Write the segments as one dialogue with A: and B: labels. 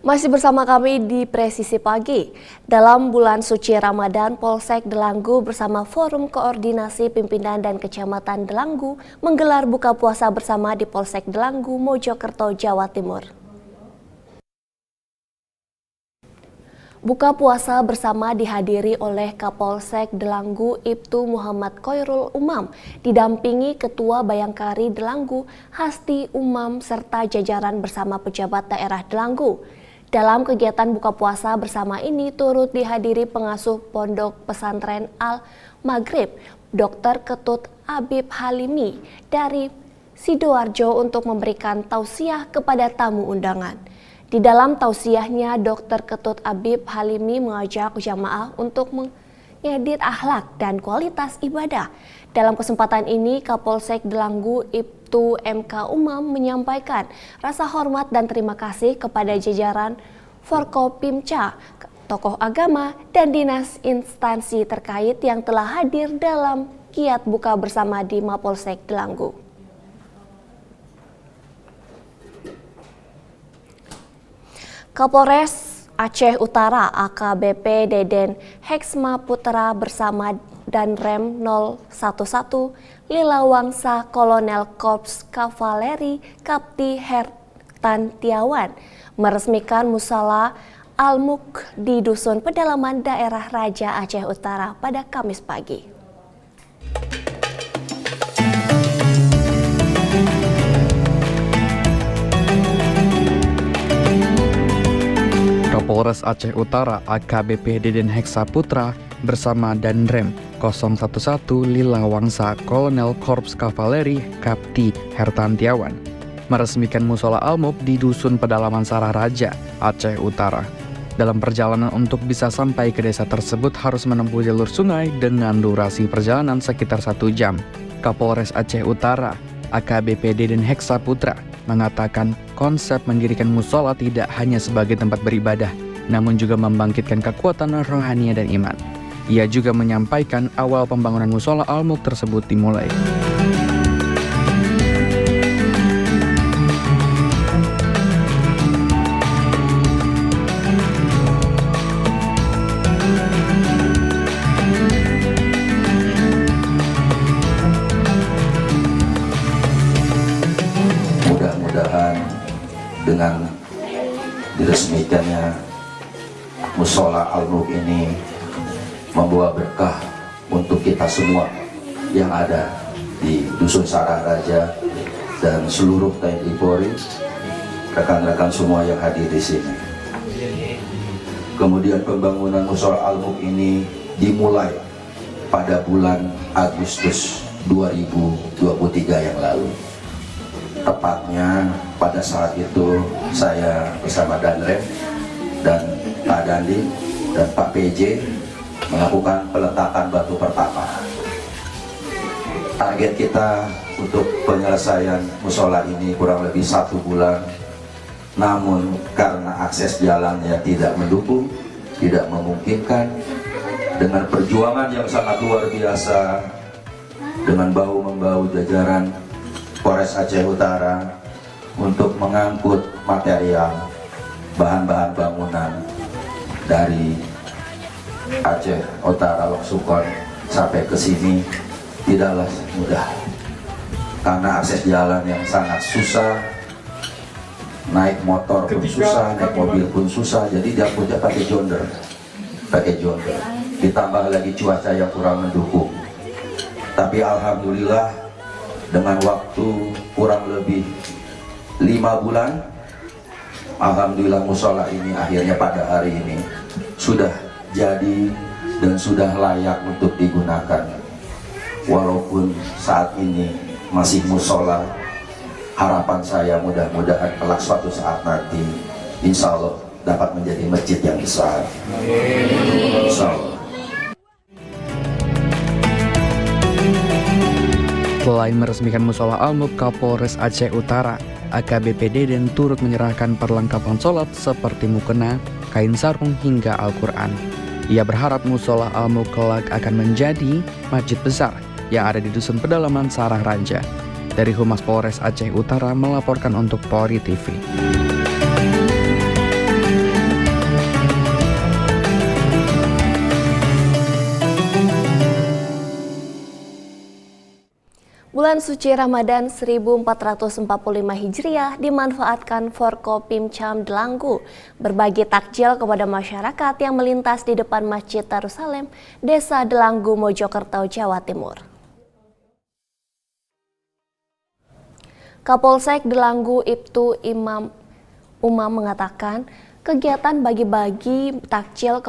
A: Masih bersama kami di Presisi Pagi. Dalam bulan suci Ramadan, Polsek Delanggu bersama Forum Koordinasi Pimpinan dan Kecamatan Delanggu menggelar buka puasa bersama di Polsek Delanggu, Mojokerto, Jawa Timur. Buka puasa bersama dihadiri oleh Kapolsek Delanggu Ibtu Muhammad Khoirul Umam, didampingi Ketua Bayangkari Delanggu Hasti Umam serta jajaran bersama pejabat daerah Delanggu. Dalam kegiatan buka puasa bersama ini turut dihadiri pengasuh Pondok Pesantren Al-Maghrib, Dr. Ketut Habib Halimi dari Sidoarjo untuk memberikan tausiah kepada tamu undangan. Di dalam tausiahnya, Dr. Ketut Habib Halimi mengajak jamaah untuk mengedit akhlak dan kualitas ibadah. Dalam kesempatan ini, Kapolsek Delanggu Ibtu MK Umam menyampaikan rasa hormat dan terima kasih kepada jajaran Forkopimca, tokoh agama, dan dinas instansi terkait yang telah hadir dalam giat buka bersama di Mapolsek Delanggu. Kapolres Aceh Utara AKBP Deden Heksma Putra bersama Danrem 011 Lilawangsa Kolonel Korps Kavaleri Kapti Hertantiawan meresmikan Musala Al-Mulk di Dusun Pedalaman daerah Raja Aceh Utara pada Kamis pagi.
B: Kapolres Aceh Utara AKBP Deden Heksma Putra bersama Danrem 011 Lilawangsa Kolonel Korps Kavaleri Kapti Hertantiawan meresmikan Mushola Al-Mulk di Dusun Pedalaman Sarah Raja, Aceh Utara. Dalam perjalanan untuk bisa sampai ke desa tersebut harus menempuh jalur sungai dengan durasi perjalanan sekitar 1 jam. Kapolres Aceh Utara AKBP Deden Heksma Putra mengatakan konsep mendirikan musola tidak hanya sebagai tempat beribadah, namun juga membangkitkan kekuatan rohani dan iman. Ia juga menyampaikan awal pembangunan Mushola Al-Mulk tersebut dimulai.
C: Mudah-mudahan dengan diresmikannya Mushola Al-Mulk ini membawa berkah untuk kita semua yang ada di Dusun Sarah Raja dan seluruh TNI Polri, rekan-rekan semua yang hadir di sini. Kemudian pembangunan Mushola Al-Mulk ini dimulai pada bulan Agustus 2023 yang lalu. Tepatnya pada saat itu saya bersama Danrem dan Pak Dandi dan Pak PJ melakukan peletakan batu pertama. Target kita untuk penyelesaian musola ini kurang lebih 1 bulan. Namun karena akses jalannya tidak mendukung, tidak memungkinkan, dengan perjuangan yang sangat luar biasa, dengan bahu-membahu jajaran Polres Aceh Utara untuk mengangkut material bahan-bahan bangunan dari Aceh Utara Loksukon sampai ke sini tidaklah mudah karena akses jalan yang sangat susah, naik motor pun susah, naik mobil pun susah, jadi dia punya pakai jonder, ditambah lagi cuaca yang kurang mendukung. Tapi alhamdulillah dengan waktu kurang lebih 5 bulan, alhamdulillah musola ini akhirnya pada hari ini sudah jadi dan sudah layak untuk digunakan. Walaupun saat ini masih musola, harapan saya mudah-mudahan kelak suatu saat nanti insya Allah dapat menjadi masjid yang besar. Insya Allah.
B: Selain meresmikan Mushola Al-Mulk, Kapolres Aceh Utara AKBP Deden turut menyerahkan perlengkapan sholat seperti mukena, kain sarung hingga Al-Quran. Ia berharap Mushola Al-Mulk kelak akan menjadi masjid besar yang ada di Dusun Pedalaman Sarah Raja. Dari Humas Polres Aceh Utara melaporkan untuk Polri TV.
A: bulan suci Ramadan 1445 Hijriah dimanfaatkan Forkopimcam Delanggu berbagi takjil kepada masyarakat yang melintas di depan Masjid Darussalam, Desa Delanggu, Mojokerto, Jawa Timur. Kapolsek Delanggu Ibtu Umam mengatakan, kegiatan bagi-bagi takjil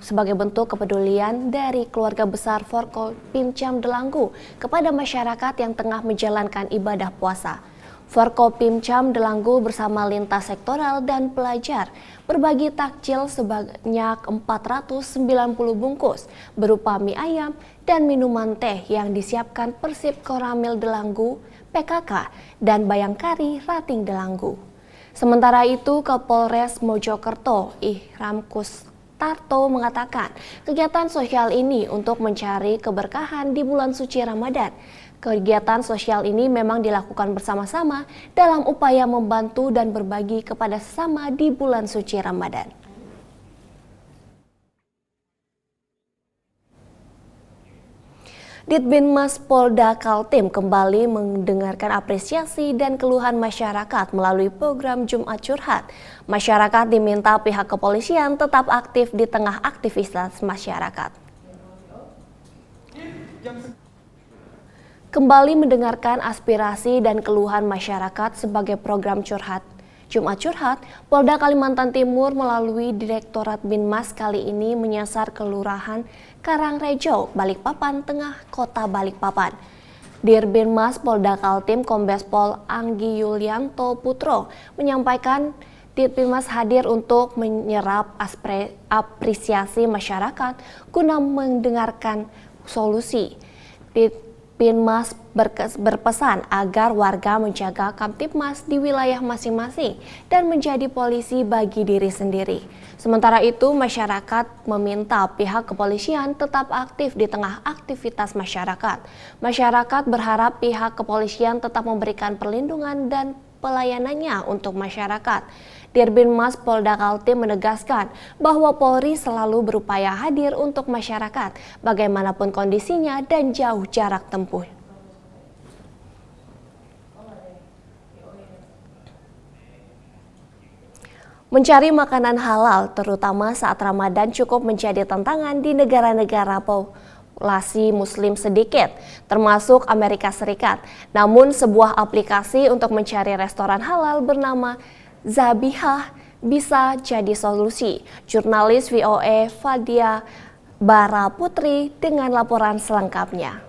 A: sebagai bentuk kepedulian dari keluarga besar Forkopimcam Delanggu kepada masyarakat yang tengah menjalankan ibadah puasa. Forkopimcam Delanggu bersama lintas sektoral dan pelajar berbagi takjil sebanyak 490 bungkus berupa mie ayam dan minuman teh yang disiapkan Persib Koramil Delanggu, PKK, dan Bayangkari Rating Delanggu. Sementara itu, Kapolres Mojokerto, Ihram Kustarto mengatakan, kegiatan sosial ini untuk mencari keberkahan di bulan suci Ramadan. Kegiatan sosial ini memang dilakukan bersama-sama dalam upaya membantu dan berbagi kepada sesama di bulan suci Ramadan. Ditbinmas Polda Kaltim kembali mendengarkan apresiasi dan keluhan masyarakat melalui program Jumat Curhat. Masyarakat diminta pihak kepolisian tetap aktif di tengah aktivitas masyarakat. Kembali mendengarkan aspirasi dan keluhan masyarakat sebagai program curhat. Jumat Curhat, Polda Kalimantan Timur melalui Direktorat Binmas kali ini menyasar Kelurahan Karangrejo, Balikpapan, Tengah Kota Balikpapan. Dirbinmas Polda Kaltim Kombes Pol Anggi Yulianto Putro menyampaikan Dirbinmas hadir untuk menyerap apresiasi masyarakat guna mendengarkan solusi. Dirbinmas berpesan agar warga menjaga Kamtibmas di wilayah masing-masing dan menjadi polisi bagi diri sendiri. Sementara itu, masyarakat meminta pihak kepolisian tetap aktif di tengah aktivitas masyarakat. Masyarakat berharap pihak kepolisian tetap memberikan perlindungan dan pelayanannya untuk masyarakat. Dirbinmas Polda Kaltim menegaskan bahwa Polri selalu berupaya hadir untuk masyarakat, bagaimanapun kondisinya dan jauh jarak tempuh. Mencari makanan halal, terutama saat Ramadan, cukup menjadi tantangan di negara-negara populasi Muslim sedikit, termasuk Amerika Serikat. Namun, sebuah aplikasi untuk mencari restoran halal bernama Zabihah bisa jadi solusi. Jurnalis VOA Fadia Bara Putri dengan laporan selengkapnya.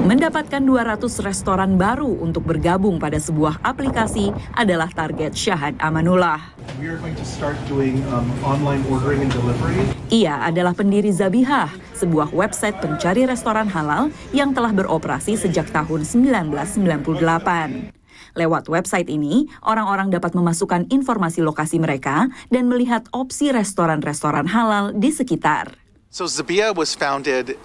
D: Mendapatkan 200 restoran baru untuk bergabung pada sebuah aplikasi adalah target Syahad Amanullah.
E: We are going to start doing online ordering and delivery.
D: Ia adalah pendiri Zabihah, sebuah website pencari restoran halal yang telah beroperasi sejak tahun 1998. Lewat website ini, orang-orang dapat memasukkan informasi lokasi mereka dan melihat opsi restoran-restoran halal di sekitar.
E: So Zabihah was founded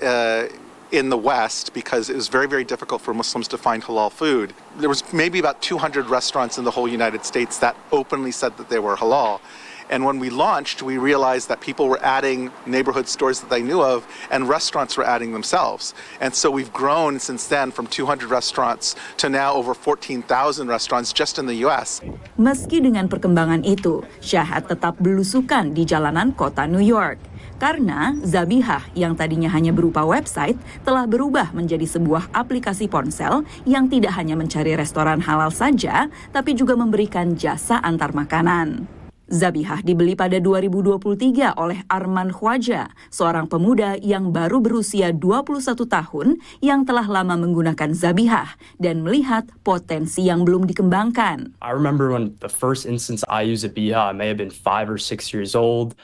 E: in the West because it was very, very difficult for Muslims to find halal food. There was maybe about 200 restaurants in the whole United States that openly said that they were halal. And when we launched, we realized that people were adding neighborhood stores that they knew of, and restaurants were adding themselves. And so we've grown since then from 200 restaurants to now over 14,000 restaurants just in the US.
D: Meski dengan perkembangan itu, Syahad tetap belusukan di jalanan kota New York. Karena Zabihah yang tadinya hanya berupa website telah berubah menjadi sebuah aplikasi ponsel yang tidak hanya mencari restoran halal saja, tapi juga memberikan jasa antar makanan. Zabihah dibeli pada 2023 oleh Arman Khwaja, seorang pemuda yang baru berusia 21 tahun yang telah lama menggunakan Zabihah dan melihat potensi yang belum dikembangkan.
F: I remember when the first instance I used Zabihah, I may have been 5 or 6 years old.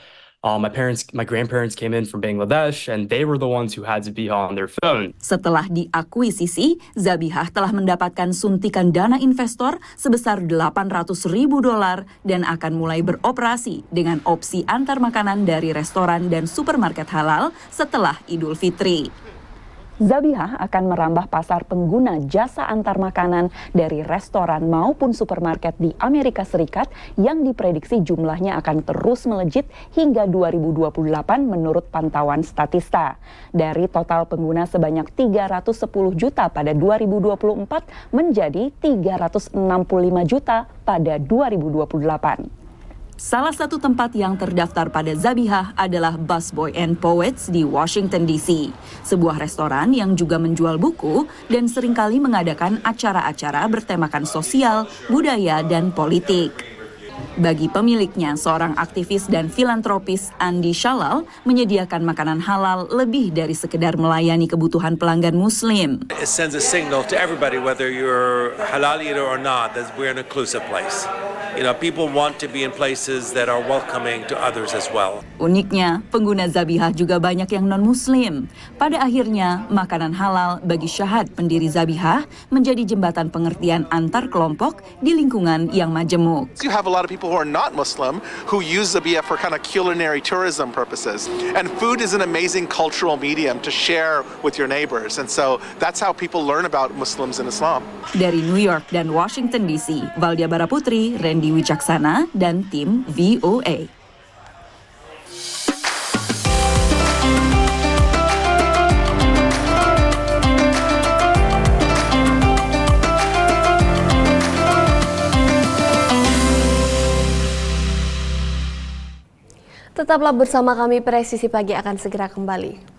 F: My grandparents came in from Bangladesh and they were the ones who had Zabihah on their phone.
D: Setelah diakuisisi, Zabihah telah mendapatkan suntikan dana investor sebesar $800.000 dan akan mulai beroperasi dengan opsi antar makanan dari restoran dan supermarket halal setelah Idul Fitri. Zabihah akan merambah pasar pengguna jasa antar makanan dari restoran maupun supermarket di Amerika Serikat yang diprediksi jumlahnya akan terus melejit hingga 2028 menurut pantauan Statista. Dari total pengguna sebanyak 310 juta pada 2024 menjadi 365 juta pada 2028. Salah satu tempat yang terdaftar pada Zabihah adalah Busboy and Poets di Washington DC, sebuah restoran yang juga menjual buku dan seringkali mengadakan acara-acara bertemakan sosial, budaya, dan politik. Bagi pemiliknya, seorang aktivis dan filantropis Andi Shalal menyediakan makanan halal lebih dari sekedar melayani kebutuhan pelanggan Muslim.
G: It sends a signal to everybody, whether you're halal eater or not, that we're an inclusive place. You know, people want to be in places that are welcoming to others as well.
D: Uniknya, pengguna Zabihah juga banyak yang non-Muslim. Pada akhirnya, makanan halal bagi Syahad, pendiri Zabihah, menjadi jembatan pengertian antar kelompok di lingkungan yang majemuk.
E: You have a lot of people who are not Muslim who use Zabihah for kind of culinary tourism purposes. And food is an amazing cultural medium to share with your neighbors. And so that's how people learn about Muslims and Islam.
D: Dari New York dan Washington DC, Valdia Baraputri, Randy Wicaksana, dan tim VOA.
A: Tetaplah bersama kami, Presisi Pagi akan segera kembali.